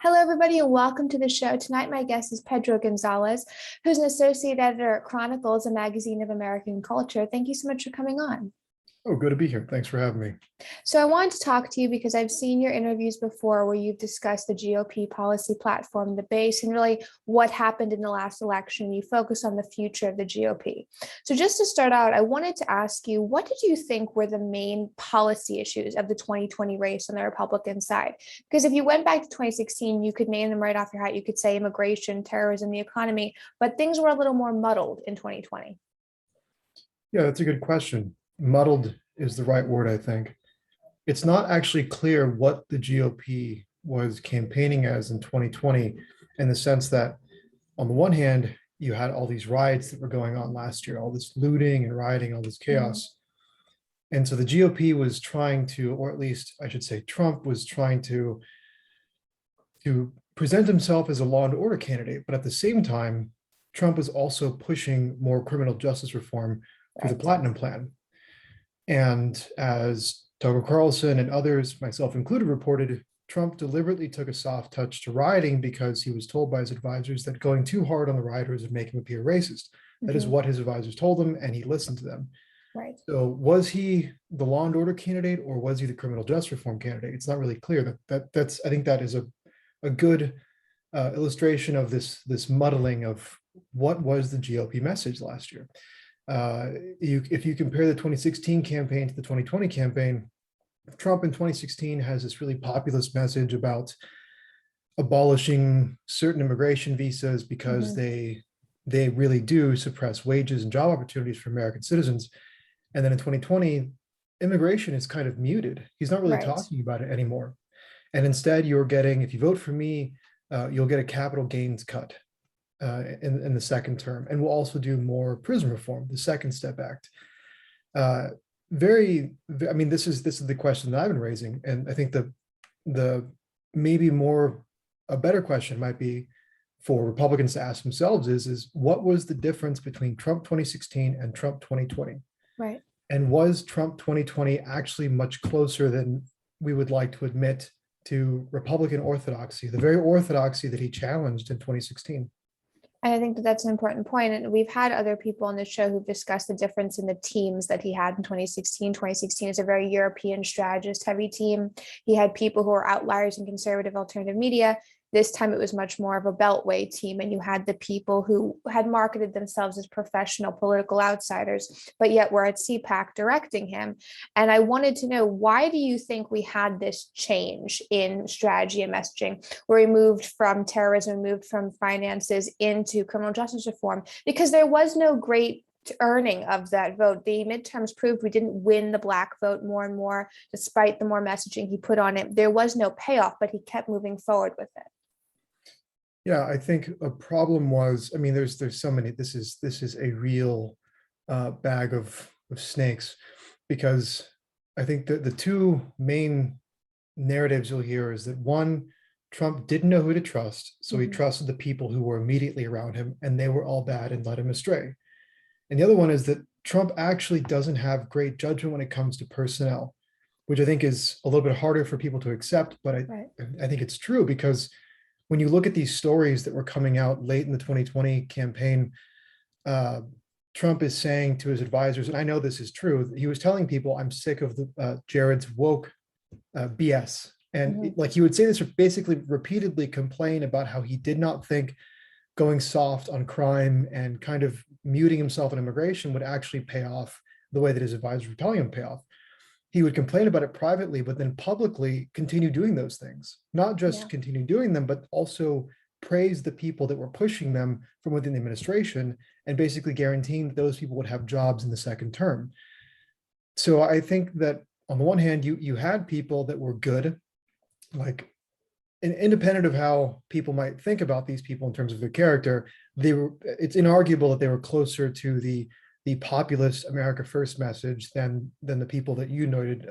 Hello, everybody, and welcome to the show. Tonight, my guest is Pedro Gonzalez, who's an associate editor at Chronicles, a magazine of American culture. Thank you so much for coming on. Oh, good to be here. Thanks for having me. So, I wanted to talk to you because I've seen your interviews before where you've discussed the GOP policy platform, the base, and really what happened in the last election. You focus on the future of the GOP. So, just to start out, I wanted to ask you, what did you think were the main policy issues of the 2020 race on the Republican side? Because if you went back to 2016, you could name them right off your hat. You could say immigration, terrorism, the economy, but things were a little more muddled in 2020. Yeah, that's a good question. Muddled is the right word, I think. It's not actually clear what the GOP was campaigning as in 2020, in the sense that, on the one hand, you had all these riots that were going on last year, all this looting and rioting, all this chaos. And so the GOP was trying to, or at least I should say, Trump was trying to present himself as a law and order candidate. But at the same time, Trump was also pushing more criminal justice reform through the Platinum Plan. And as Tucker Carlson and others, myself included, reported, Trump deliberately took a soft touch to rioting because he was told by his advisors that going too hard on the rioters would make him appear racist. That is what his advisors told him, and he listened to them. Right. So was he the law and order candidate, or was he the criminal justice reform candidate? It's not really clear. That's I think that is a good illustration of this muddling of what was the GOP message last year. If you compare the 2016 campaign to the 2020 campaign, Trump in 2016 has this really populist message about abolishing certain immigration visas because they really do suppress wages and job opportunities for American citizens. And then in 2020, immigration is kind of muted. He's not really talking about it anymore. And instead, you're getting, if you vote for me, you'll get a capital gains cut in the second term. And we'll also do more prison reform, the Second Step Act. I mean, this is the question that I've been raising. And I think the maybe a better question might be for Republicans to ask themselves is what was the difference between Trump 2016 and Trump 2020? Right. And was Trump 2020 actually much closer than we would like to admit to Republican orthodoxy, the very orthodoxy that he challenged in 2016? And I think that that's an important point. And we've had other people on the show who've discussed the difference in the teams that he had in 2016. 2016 is a very European strategist heavy team. He had people who are outliers in conservative alternative media. This time it was much more of a beltway team, and you had the people who had marketed themselves as professional political outsiders, but yet were at CPAC directing him. And I wanted to know, why do you think we had this change in strategy and messaging, where we moved from terrorism, moved from finances into criminal justice reform? Because there was no great earning of that vote. The midterms proved we didn't win the Black vote more and more, despite the more messaging he put on it. There was no payoff, but he kept moving forward with it. Yeah, I think a problem was, I mean, there's so many, this is a real bag of snakes, because I think that the two main narratives you'll hear is that, one, Trump didn't know who to trust, so he trusted the people who were immediately around him, and they were all bad and led him astray. And the other one is that Trump actually doesn't have great judgment when it comes to personnel, which I think is a little bit harder for people to accept, but I think it's true, because when you look at these stories that were coming out late in the 2020 campaign, Trump is saying to his advisors, and I know this is true, he was telling people, I'm sick of Jared's woke BS. And like, he would say this, basically repeatedly complain about how he did not think going soft on crime and kind of muting himself on immigration would actually pay off the way that his advisors were telling him to pay off. He would complain about it privately, but then publicly continue doing those things. Not just continue doing them, but also praise the people that were pushing them from within the administration, and basically guaranteeing that those people would have jobs in the second term. So I think that on the one hand, you had people that were good, like, independent of how people might think about these people in terms of their character, it's inarguable that they were closer to the populist America First message than the people that you noted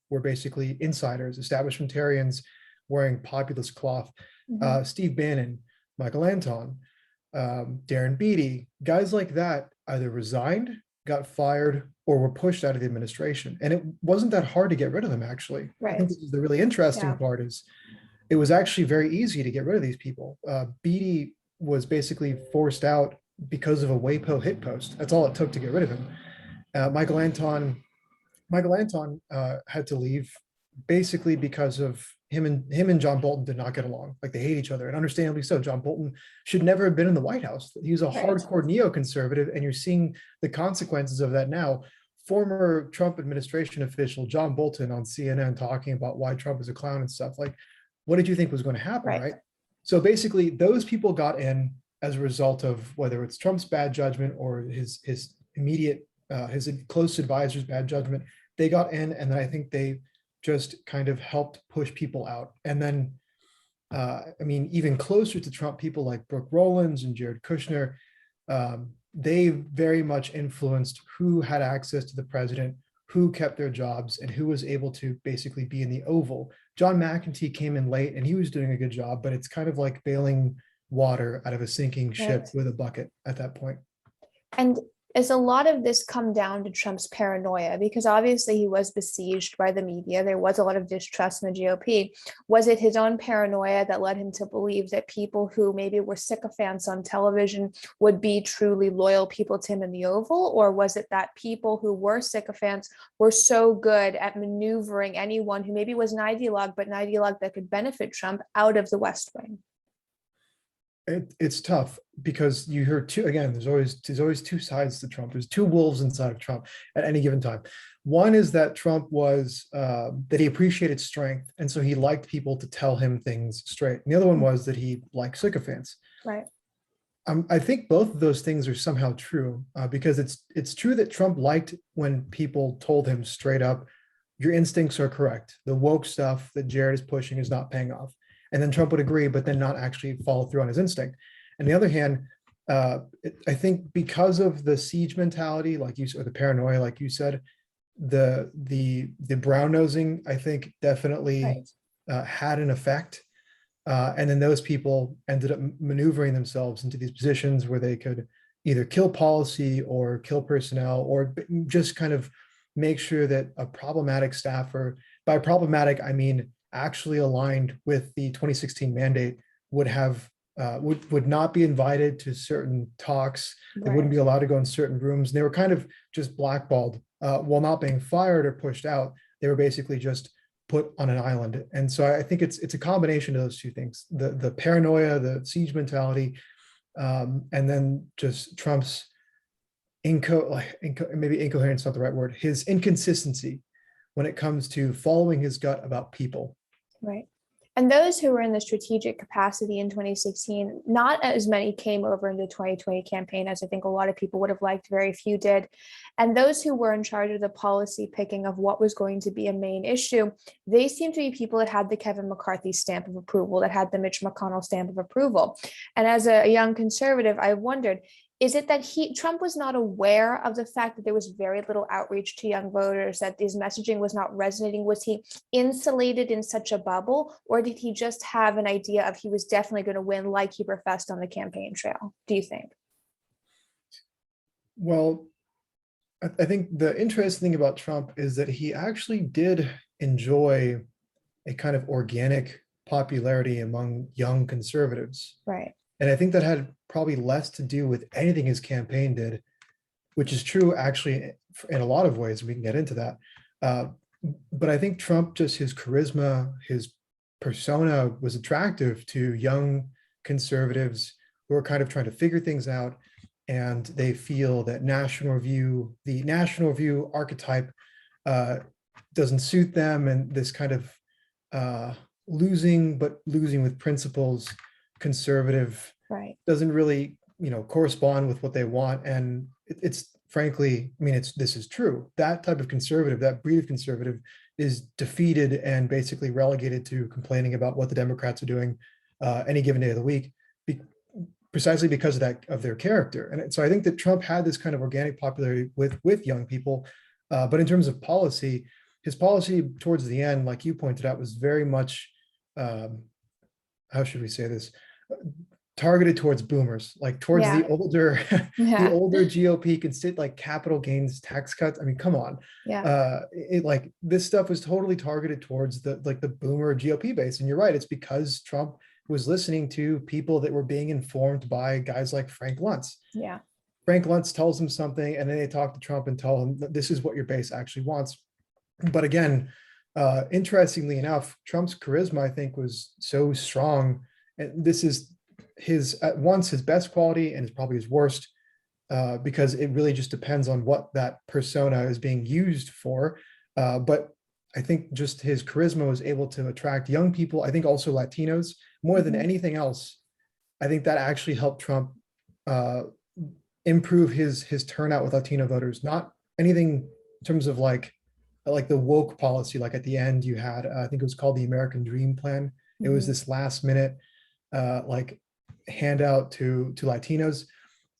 were basically insiders, establishmentarians wearing populist cloth. Steve Bannon, Michael Anton, Darren Beattie, guys like that either resigned, got fired, or were pushed out of the administration. And it wasn't that hard to get rid of them, actually. I think this is the really interesting part, is it was actually very easy to get rid of these people. Beatty was basically forced out because of a WAPO hit post. That's all it took to get rid of him. Michael Anton had to leave basically because of him and John Bolton did not get along. Like, they hate each other, and understandably so. John Bolton should never have been in the White House. He was a hardcore neoconservative, and you're seeing the consequences of that now. Former Trump administration official John Bolton on CNN talking about why Trump is a clown and stuff. Like, what did you think was going to happen, right? So basically, those people got in as a result of whether it's Trump's bad judgment or his immediate his close advisors' bad judgment. They got in, and then I think they just kind of helped push people out. And then, I mean, even closer to Trump, people like Brooke Rollins and Jared Kushner, they very much influenced who had access to the president, who kept their jobs, and who was able to basically be in the Oval. John McEntee came in late, and he was doing a good job, but it's kind of like bailing water out of a sinking ship with a bucket at that point. And is a lot of this come down to Trump's paranoia? Because obviously he was besieged by the media. There was a lot of distrust in the GOP. Was it his own paranoia that led him to believe that people who maybe were sycophants on television would be truly loyal people to him in the Oval? Or was it that people who were sycophants were so good at maneuvering anyone who maybe was an ideologue, but an ideologue that could benefit Trump, out of the West Wing? It's tough because you hear there's always two sides to Trump. There's two wolves inside of Trump at any given time. One is that Trump was that he appreciated strength, and so he liked people to tell him things straight. And the other one was that he liked sycophants. Right. I think both of those things are somehow true, because it's true that Trump liked when people told him straight up, your instincts are correct. The woke stuff that Jared is pushing is not paying off. And then Trump would agree, but then not actually follow through on his instinct. On the other hand, I think because of the siege mentality, like you said, or the paranoia, like you said, the brown nosing, I think definitely had an effect. And then those people ended up maneuvering themselves into these positions where they could either kill policy or kill personnel, or just kind of make sure that a problematic staffer, by problematic, I mean actually aligned with the 2016 mandate, would have would not be invited to certain talks. They wouldn't be allowed to go in certain rooms. And they were kind of just blackballed, while not being fired or pushed out. They were basically just put on an island. And so I think it's a combination of those two things: the paranoia, the siege mentality, and then just Trump's maybe incoherence, not the right word, his inconsistency when it comes to following his gut about people. Right. And those who were in the strategic capacity in 2016, not as many came over in the 2020 campaign as I think a lot of people would have liked. Very few did. And those who were in charge of the policy picking of what was going to be a main issue, they seem to be people that had the Kevin McCarthy stamp of approval, that had the Mitch McConnell stamp of approval. And as a young conservative, I wondered, is it that Trump was not aware of the fact that there was very little outreach to young voters, that his messaging was not resonating? Was he insulated in such a bubble, or did he just have an idea of he was definitely going to win, like he professed on the campaign trail, do you think? Well, I think the interesting thing about Trump is that he actually did enjoy a kind of organic popularity among young conservatives. Right. And I think that had probably less to do with anything his campaign did, which is true actually in a lot of ways. We can get into that. But I think Trump, just his charisma, his persona was attractive to young conservatives who are kind of trying to figure things out. And they feel that the National Review archetype doesn't suit them. And this kind of losing with principles conservative doesn't really correspond with what they want. And it's frankly, I mean, this is true. That type of conservative, that breed of conservative, is defeated and basically relegated to complaining about what the Democrats are doing any given day of the week, precisely because of their character. And so I think that Trump had this kind of organic popularity with young people, but in terms of policy, his policy towards the end, like you pointed out, was very much how should we say this, targeted towards boomers, like towards Yeah. the older, the Yeah. older GOP constituent, like capital gains tax cuts. I mean, come on. Yeah. Like this stuff was totally targeted towards the boomer GOP base. And you're right, it's because Trump was listening to people that were being informed by guys like Frank Luntz. Yeah. Frank Luntz tells them something, and then they talk to Trump and tell him that this is what your base actually wants. But again, interestingly enough, Trump's charisma, I think, was so strong. And this is his, at once, his best quality and it's probably his worst, because it really just depends on what that persona is being used for. But I think just his charisma was able to attract young people. I think also Latinos more than anything else. I think that actually helped Trump improve his turnout with Latino voters. Not anything in terms of like the woke policy. Like at the end, you had I think it was called the American Dream Plan. It was this last minute like handout to Latinos.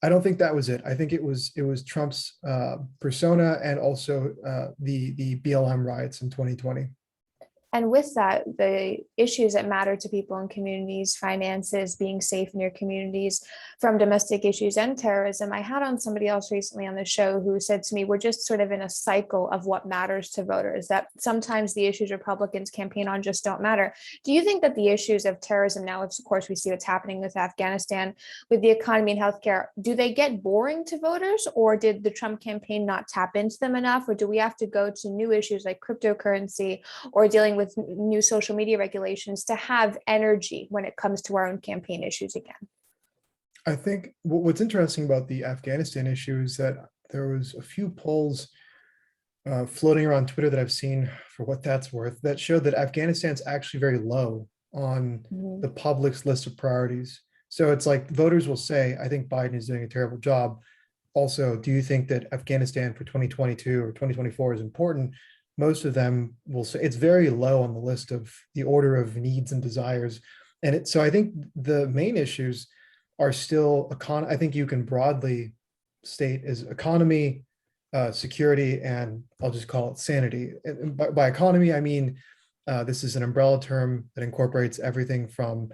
I don't think that was it. I think it was Trump's persona and also the BLM riots in 2020. And with that, the issues that matter to people in communities, finances, being safe in your communities, from domestic issues and terrorism. I had on somebody else recently on the show who said to me, we're just sort of in a cycle of what matters to voters, that sometimes the issues Republicans campaign on just don't matter. Do you think that the issues of terrorism now, of course, we see what's happening with Afghanistan, with the economy and healthcare, do they get boring to voters, or did the Trump campaign not tap into them enough? Or do we have to go to new issues like cryptocurrency or dealing with new social media regulations to have energy when it comes to our own campaign issues again? I think what's interesting about the Afghanistan issue is that there was a few polls floating around Twitter that I've seen, for what that's worth, that showed that Afghanistan's actually very low on the public's list of priorities. So it's like voters will say, I think Biden is doing a terrible job. Also, do you think that Afghanistan for 2022 or 2024 is important? Most of them will say it's very low on the list of the order of needs and desires. And so I think the main issues are still I think you can broadly state as economy, security, and I'll just call it sanity. And by economy, I mean, this is an umbrella term that incorporates everything from,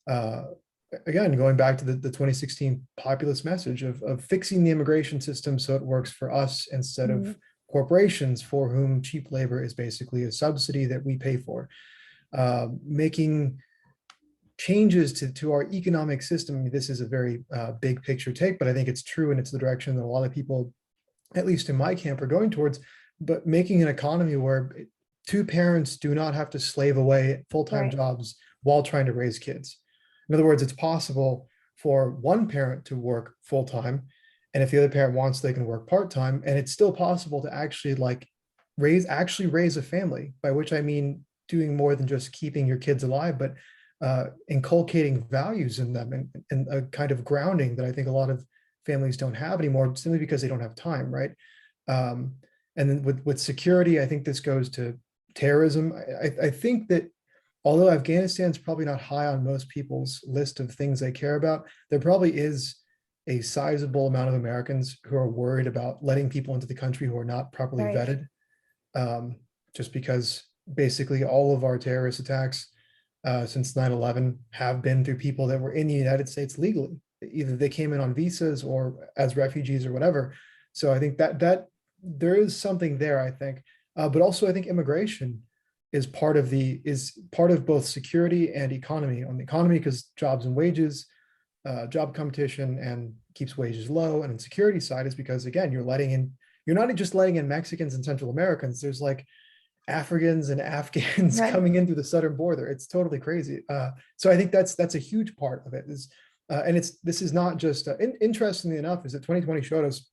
again, going back to the 2016 populist message of fixing the immigration system so it works for us instead of corporations, for whom cheap labor is basically a subsidy that we pay for. Making changes to our economic system. I mean, this is a very big picture take, but I think it's true, and it's the direction that a lot of people, at least in my camp, are going towards. But making an economy where two parents do not have to slave away full-time jobs while trying to raise kids. In other words, it's possible for one parent to work full-time, and if the other parent wants, they can work part-time, and it's still possible to actually raise a family, by which I mean doing more than just keeping your kids alive, but inculcating values in them, and a kind of grounding that I think a lot of families don't have anymore, simply because they don't have time, right? And then with security, I think this goes to terrorism. I think that although Afghanistan's probably not high on most people's list of things they care about, there probably is a sizable amount of Americans who are worried about letting people into the country who are not properly vetted, just because basically all of our terrorist attacks since 9/11 have been through people that were in the United States legally. Either they came in on visas or as refugees or whatever. So I think that there is something there, I think. But also I think immigration is part of both security and economy. On the economy, because jobs and wages, job competition, and keeps wages low. And on the security side is because, again, you're not just letting in Mexicans and Central Americans. There's like Africans and Afghans coming in through the southern border. It's totally crazy. So I think that's a huge part of it. And this is not just interestingly enough, is that 2020 showed us,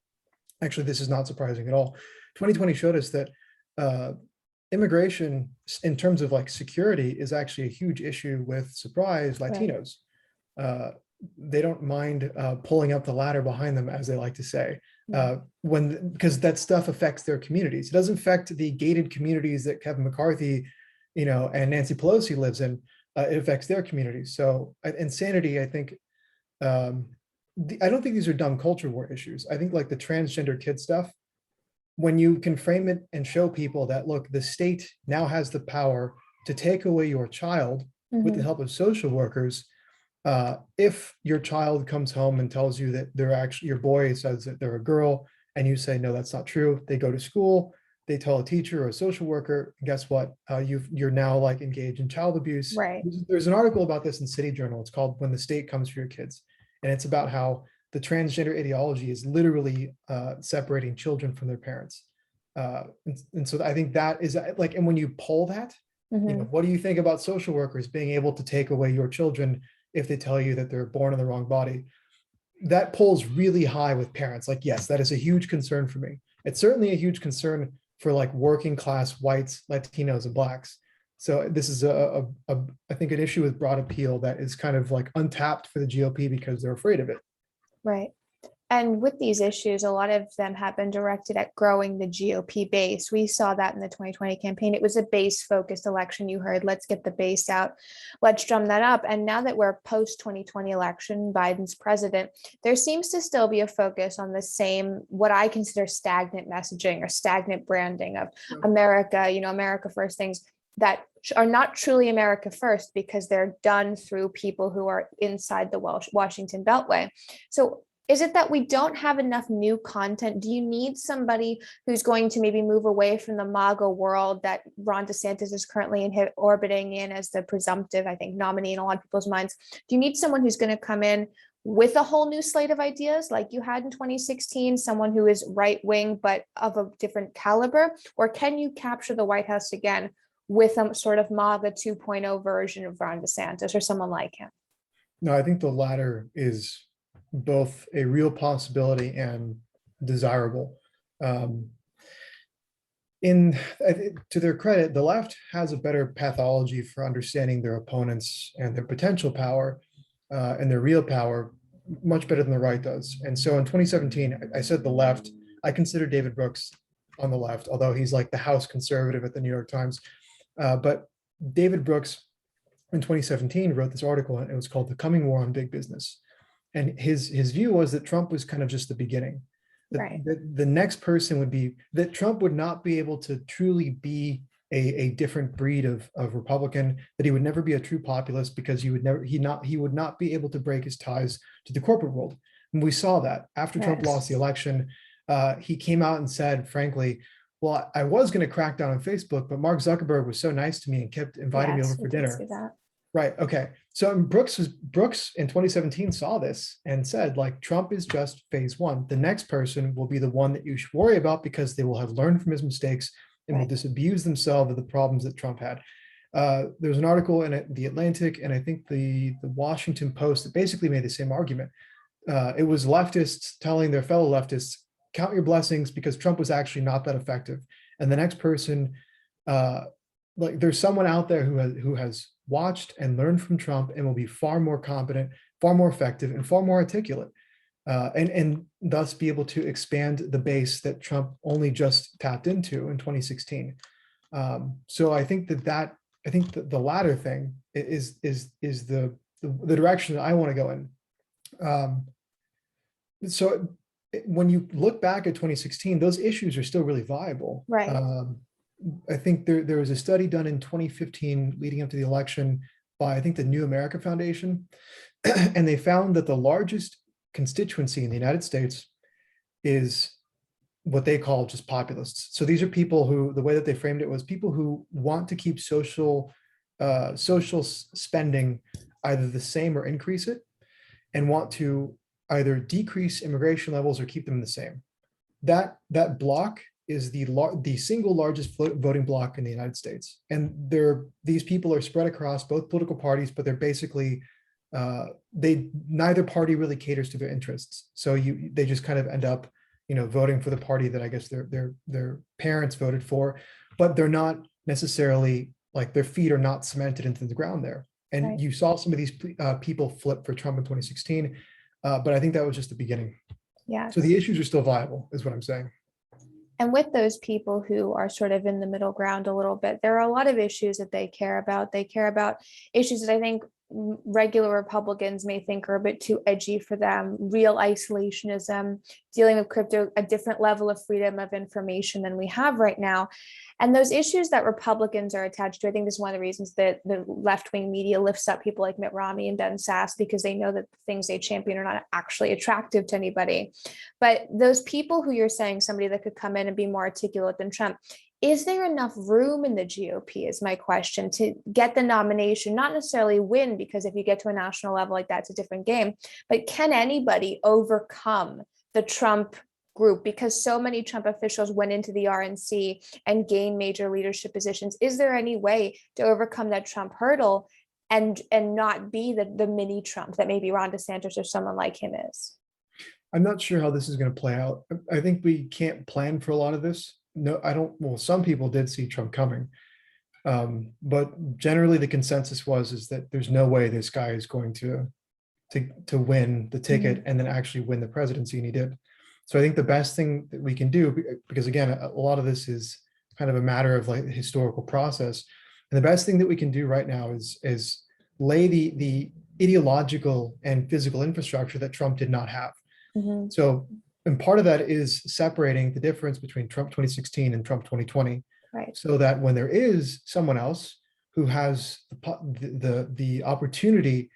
actually, this is not surprising at all. 2020 showed us that immigration, in terms of like security, is actually a huge issue with, surprise, Latinos. They don't mind pulling up the ladder behind them, as they like to say, because that stuff affects their communities. It doesn't affect the gated communities that Kevin McCarthy, and Nancy Pelosi lives in. It affects their communities. So insanity, I think, I don't think these are dumb culture war issues. I think like the transgender kid stuff, when you can frame it and show people that, look, the state now has the power to take away your child with the help of social workers, If your child comes home and tells you that they're actually, your boy says that they're a girl, and you say, no, that's not true, they go to school, they tell a teacher or a social worker, and guess what? You're now like engaged in child abuse. Right. There's an article about this in City Journal. It's called When the State Comes for Your Kids. And it's about how the transgender ideology is literally separating children from their parents. And so I think that is like, and when you poll that, Mhm. what do you think about social workers being able to take away your children if they tell you that they're born in the wrong body? That polls really high with parents. Like, yes, that is a huge concern for me. It's certainly a huge concern for like working class whites, Latinos, and blacks. So this is I think an issue with broad appeal that is kind of like untapped for the GOP because they're afraid of it. Right. And with these issues, a lot of them have been directed at growing the GOP base. We saw that in the 2020 campaign. It was a base focused election. You heard, let's get the base out, let's drum that up. And now that we're post 2020 election, Biden's president, there seems to still be a focus on the same, what I consider stagnant messaging or stagnant branding of America, America first, things that are not truly America first because they're done through people who are inside the Washington Beltway. So is it that we don't have enough new content? Do you need somebody who's going to maybe move away from the MAGA world that Ron DeSantis is currently orbiting in as the presumptive, I think, nominee in a lot of people's minds? Do you need someone who's going to come in with a whole new slate of ideas like you had in 2016, someone who is right wing but of a different caliber? Or can you capture the White House again with a sort of MAGA 2.0 version of Ron DeSantis or someone like him? No, I think the latter is both a real possibility and desirable. Um, in to their credit, the left has a better pathology for understanding their opponents and their potential power and their real power much better than the right does. And so in 2017, I said the left. I consider David Brooks on the left, although he's like the House conservative at the New York Times. But David Brooks in 2017 wrote this article, and it was called "The Coming War on Big Business." And his view was that Trump was kind of just the beginning. Right. The next person would be that Trump would not be able to truly be a different breed of Republican, that he would never be a true populist because he would not be able to break his ties to the corporate world. And we saw that after Trump lost the election, he came out and said, frankly, well, I was going to crack down on Facebook, but Mark Zuckerberg was so nice to me and kept inviting me over for dinner. Right. Okay. So Brooks in 2017 saw this and said, like, Trump is just phase one. The next person will be the one that you should worry about because they will have learned from his mistakes and will disabuse themselves of the problems that Trump had. There's an article in The Atlantic and I think the Washington Post that basically made the same argument. It was leftists telling their fellow leftists, count your blessings because Trump was actually not that effective. And the next person, like there's someone out there who has watched and learned from Trump and will be far more competent, far more effective, and far more articulate, and thus be able to expand the base that Trump only just tapped into in 2016. So I think that the latter thing is the direction that I want to go in. So when you look back at 2016, those issues are still really viable. Right. I think there was a study done in 2015 leading up to the election by, I think, the New America Foundation, and they found that the largest constituency in the United States is what they call just populists. So these are people who, the way that they framed it was people who want to keep social spending either the same or increase it, and want to either decrease immigration levels or keep them the same. That block is the single largest voting bloc in the United States. And these people are spread across both political parties, but they're basically, neither party really caters to their interests. So they just kind of end up, voting for the party that I guess their parents voted for, but they're not necessarily, like, their feet are not cemented into the ground there. And you saw some of these people flip for Trump in 2016, but I think that was just the beginning. Yeah. So the issues are still viable, is what I'm saying. And with those people who are sort of in the middle ground a little bit, there are a lot of issues that they care about. They care about issues that I think regular Republicans may think are a bit too edgy for them, real isolationism, dealing with crypto, a different level of freedom of information than we have right now. And those issues that Republicans are attached to, I think this is one of the reasons that the left-wing media lifts up people like Mitt Romney and Ben Sass, because they know that the things they champion are not actually attractive to anybody. But those people who you're saying, somebody that could come in and be more articulate than Trump, is there enough room in the GOP is my question to get the nomination, not necessarily win, because if you get to a national level like that's a different game, but can anybody overcome the Trump group? Because so many Trump officials went into the RNC and gained major leadership positions. Is there any way to overcome that Trump hurdle and not be the mini Trump that maybe Ron DeSantis or someone like him is? I'm not sure how this is going to play out. I think we can't plan for a lot of this. No, I don't. Well, some people did see Trump coming, but generally the consensus is that there's no way this guy is going to win the ticket and then actually win the presidency, and he did. So I think the best thing that we can do, because again, a lot of this is kind of a matter of like the historical process, and the best thing that we can do right now is lay the ideological and physical infrastructure that Trump did not have. So, and part of that is separating the difference between Trump 2016 and Trump 2020, right? So that when there is someone else who has the opportunity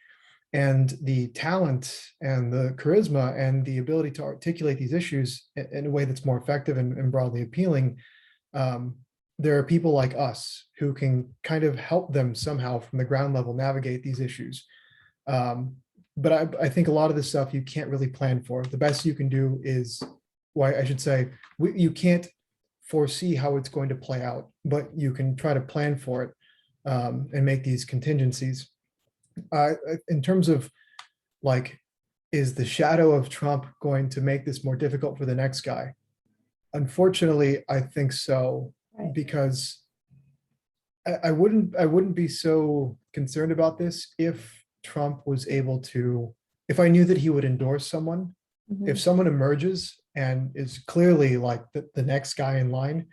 and the talent and the charisma and the ability to articulate these issues in a way that's more effective and broadly appealing, there are people like us who can kind of help them somehow from the ground level navigate these issues. But I think a lot of this stuff you can't really plan for. The best you can do is, why I should say, you can't foresee how it's going to play out, but you can try to plan for it and make these contingencies. In terms of like, is the shadow of Trump going to make this more difficult for the next guy? Unfortunately, I think so, Right. because I wouldn't be so concerned about this if Trump was able to, if I knew that he would endorse someone, if someone emerges and is clearly like the next guy in line,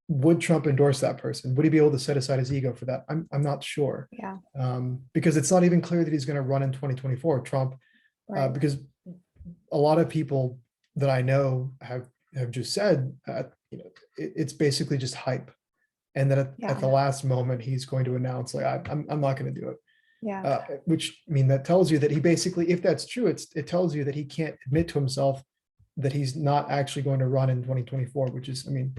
would Trump endorse that person? Would he be able to set aside his ego for that? I'm not sure. Yeah. Because it's not even clear that he's going to run in 2024, Trump, Right. because a lot of people that I know have just said, it's basically just hype. And then at the last moment, he's going to announce, like, I'm not going to do it. Yeah. Which, I mean, that tells you that he basically, if that's true, it tells you that he can't admit to himself that he's not actually going to run in 2024, which is, I mean,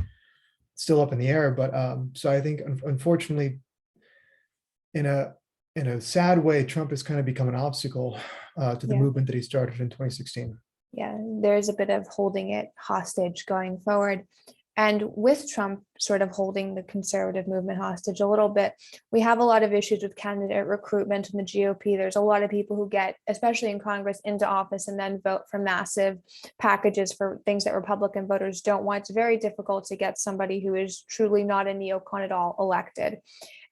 still up in the air. But so I think, unfortunately, in a sad way, Trump has kind of become an obstacle to the movement that he started in 2016. Yeah, there's a bit of holding it hostage going forward. And with Trump sort of holding the conservative movement hostage a little bit, we have a lot of issues with candidate recruitment in the GOP. There's a lot of people who get, especially in Congress, into office and then vote for massive packages for things that Republican voters don't want. It's very difficult to get somebody who is truly not a neocon at all elected.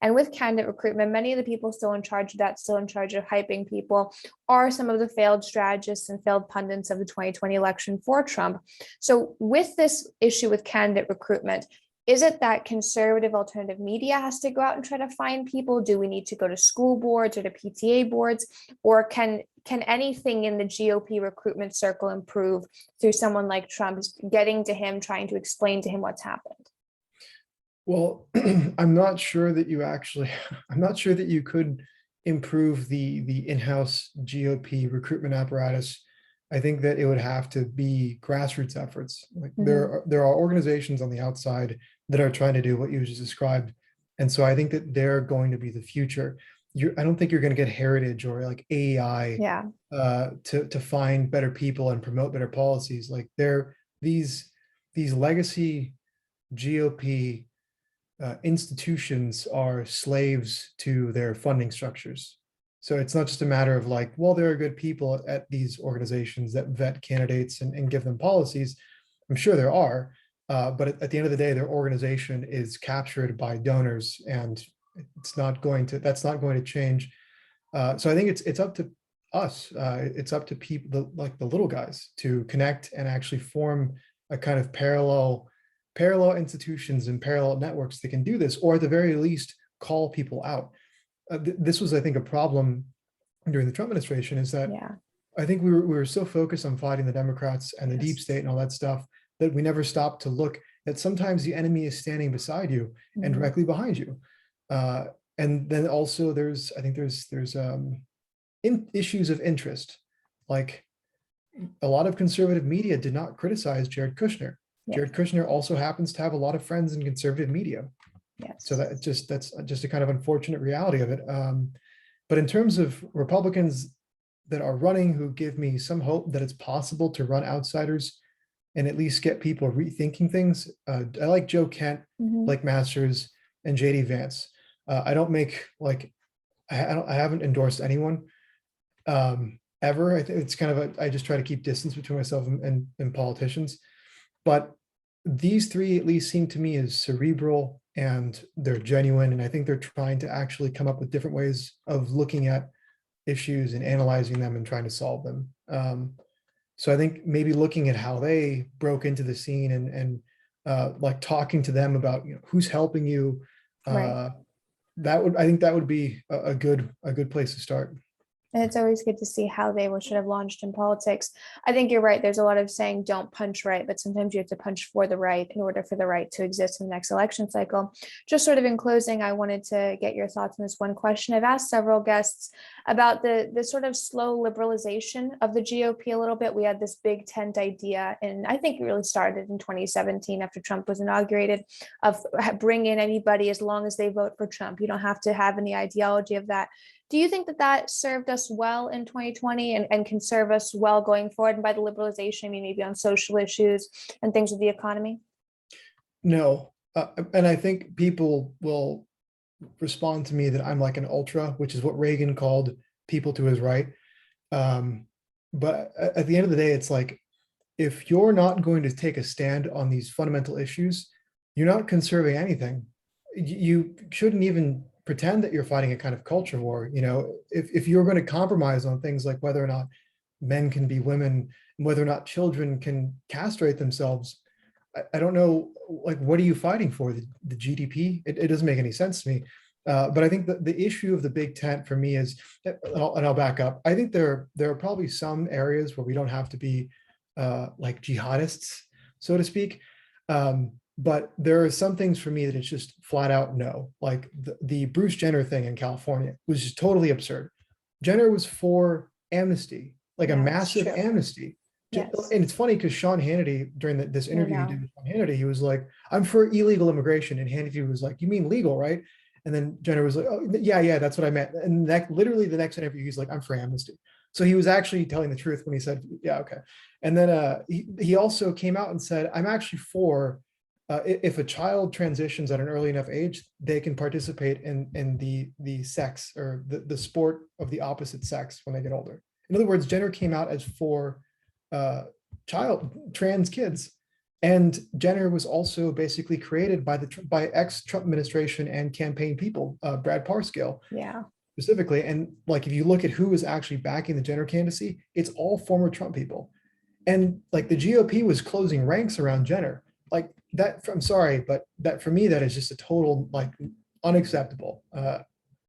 And with candidate recruitment, many of the people still in charge of that, still in charge of hyping people, are some of the failed strategists and failed pundits of the 2020 election for Trump. So with this issue with candidate recruitment, is it that conservative alternative media has to go out and try to find people? Do we need to go to school boards or to PTA boards? Or can anything in the GOP recruitment circle improve through someone like Trump getting to him, trying to explain to him what's happened? Well, I'm not sure that you could improve the in-house GOP recruitment apparatus. I think that it would have to be grassroots efforts. Like there are organizations on the outside that are trying to do what you just described. And so I think that they're going to be the future. I don't think you're going to get Heritage or like AEI to find better people and promote better policies. Like these legacy GOP institutions are slaves to their funding structures. So it's not just a matter of like, well, there are good people at these organizations that vet candidates and give them policies. I'm sure there are, but at the end of the day, their organization is captured by donors, and that's not going to change. So I think it's up to us. It's up to people like the little guys to connect and actually form a kind of parallel institutions and parallel networks that can do this, or at the very least, call people out. this was, I think, a problem during the Trump administration, is that Yeah. I think we were so focused on fighting the Democrats and the deep Yes. state and all that stuff that we never stopped to look that sometimes the enemy is standing beside you and Mhm. directly behind you. Uh, and then also I think there's issues of interest. Like a lot of conservative media did not criticize Jared Kushner. Yeah. Jared Kushner also happens to have a lot of friends in conservative media. So Yes. that's just a kind of unfortunate reality of it. But in terms of Republicans that are running who give me some hope that it's possible to run outsiders and at least get people rethinking things, I like Joe Kent, Mhm. like Masters, and JD Vance. I don't make like I haven't endorsed anyone ever. I think it's kind of I just try to keep distance between myself and politicians. But these three at least seem to me as cerebral and they're genuine. And I think they're trying to actually come up with different ways of looking at issues and analyzing them and trying to solve them. So I think maybe looking at how they broke into the scene and like talking to them about, you know, who's helping you, Right. I think that would be a good place to start. And it's always good to see how they should have launched in politics. I think you're right. There's a lot of saying don't punch right, but sometimes you have to punch for the right in order for the right to exist in the next election cycle. Just sort of in closing, I wanted to get your thoughts on this one question. I've asked several guests about the sort of slow liberalization of the GOP a little bit. We had this big tent idea, and I think it really started in 2017 after Trump was inaugurated, of bring in anybody as long as they vote for Trump. You don't have to have any ideology of that. Do you think that that served us well in 2020 and can serve us well going forward? And by the liberalization, I mean maybe on social issues and things with the economy? No, and I think people will respond to me that I'm like an ultra, which is what Reagan called people to his right. Um, but at the end of the day, it's like if you're not going to take a stand on these fundamental issues, you're not conserving anything. You shouldn't even pretend that you're fighting a kind of culture war. You know, if you're going to compromise on things like whether or not men can be women and whether or not children can castrate themselves, I don't know, like, what are you fighting for? The GDP? It doesn't make any sense to me. But I think that the issue of the big tent for me is, and I'll back up. I think there are probably some areas where we don't have to be like jihadists, so to speak. But there are some things for me that it's just flat out no. Like the Bruce Jenner thing in California was just totally absurd. Jenner was for amnesty, like a Yeah, that's massive true. amnesty. Yes, And it's funny because Sean Hannity, during this I interview he did know. with Sean Hannity, he was like, I'm for illegal immigration. And Hannity was like, you mean legal, right? And then Jenner was like, oh, yeah, that's what I meant. And that literally the next interview, he's like, I'm for amnesty. So he was actually telling the truth when he said, yeah, okay. And then he also came out and said, I'm actually for if a child transitions at an early enough age, they can participate in the sex or the sport of the opposite sex when they get older. In other words, Jenner came out as for trans kids. And Jenner was also basically created by ex-Trump administration and campaign people, Brad Parscale Yeah. specifically. And like, if you look at who was actually backing the Jenner candidacy, it's all former Trump people. And like the GOP was closing ranks around Jenner. Like that, I'm sorry, but that for me, that is just a total like unacceptable.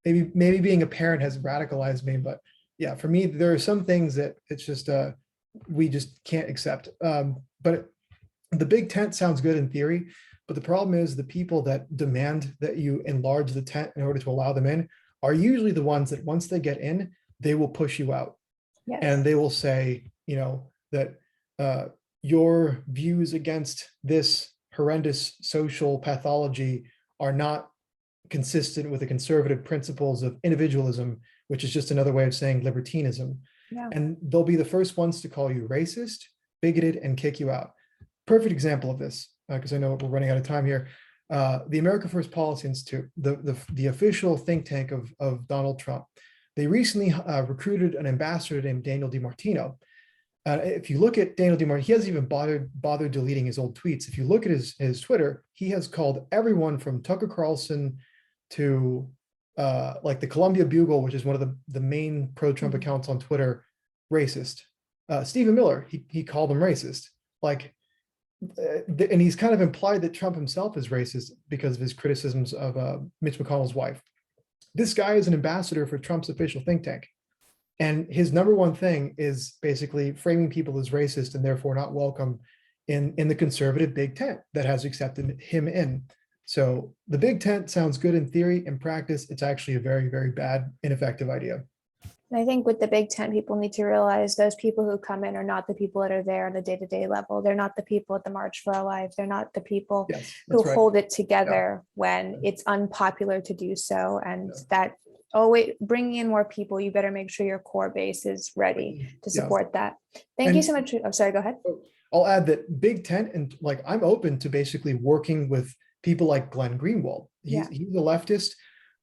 Maybe being a parent has radicalized me, but yeah, for me, there are some things that it's just we just can't accept. But the big tent sounds good in theory, but the problem is the people that demand that you enlarge the tent in order to allow them in are usually the ones that once they get in, they will push you out and Yes. they will say, you know, that your views against this horrendous social pathology are not consistent with the conservative principles of individualism, which is just another way of saying libertinism. Yeah. And they'll be the first ones to call you racist, bigoted, and kick you out. Perfect example of this, because I know we're running out of time here. The America First Policy Institute, the official think tank of Donald Trump, they recently recruited an ambassador named Daniel DiMartino. If you look at Daniel DiMartino, he hasn't even bothered deleting his old tweets. If you look at his Twitter, he has called everyone from Tucker Carlson to like the Columbia Bugle, which is one of the main pro-Trump accounts on Twitter, racist. Stephen Miller, he called him racist. Like, and he's kind of implied that Trump himself is racist because of his criticisms of Mitch McConnell's wife. this guy is an ambassador for Trump's official think tank. And his number one thing is basically framing people as racist and therefore not welcome in the conservative big tent that has accepted him in. So the big tent sounds good in theory. In practice, it's actually a very, very bad, ineffective idea. And I think with the big tent, people need to realize those people who come in are not the people that are there on the day-to-day level. They're not the people at the March for Our Life. They're not the people Yes, who that's right. hold it together when it's unpopular to do so. And that, oh wait, bringing in more people, you better make sure your core base is ready to support that. Thank you so much. I'm sorry, go ahead. I'll add that big tent, and like, I'm open to basically working with people like Glenn Greenwald. He's a leftist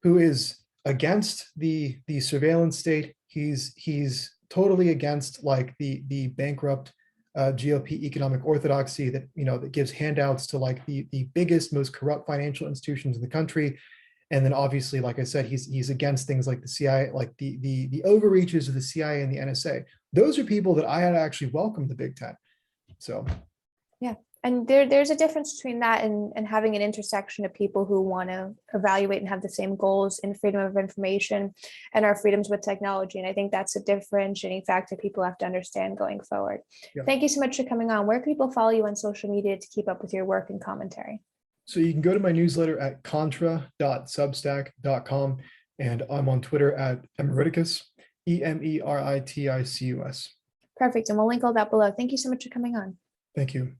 who is against the surveillance state. He's totally against like the bankrupt GOP economic orthodoxy that, you know, that gives handouts to like the biggest, most corrupt financial institutions in the country. And then obviously, like I said, he's against things like the CIA, like the overreaches of the CIA and the NSA. Those are people that I had actually welcomed the Big Tent. So yeah. And there's a difference between that and having an intersection of people who want to evaluate and have the same goals in freedom of information and our freedoms with technology. And I think that's a differentiating factor people have to understand going forward. Yeah. Thank you so much for coming on. Where can people follow you on social media to keep up with your work and commentary? So you can go to my newsletter at contra.substack.com, and I'm on Twitter at Emeriticus, EMERITICUS. Perfect. And we'll link all that below. Thank you so much for coming on. Thank you.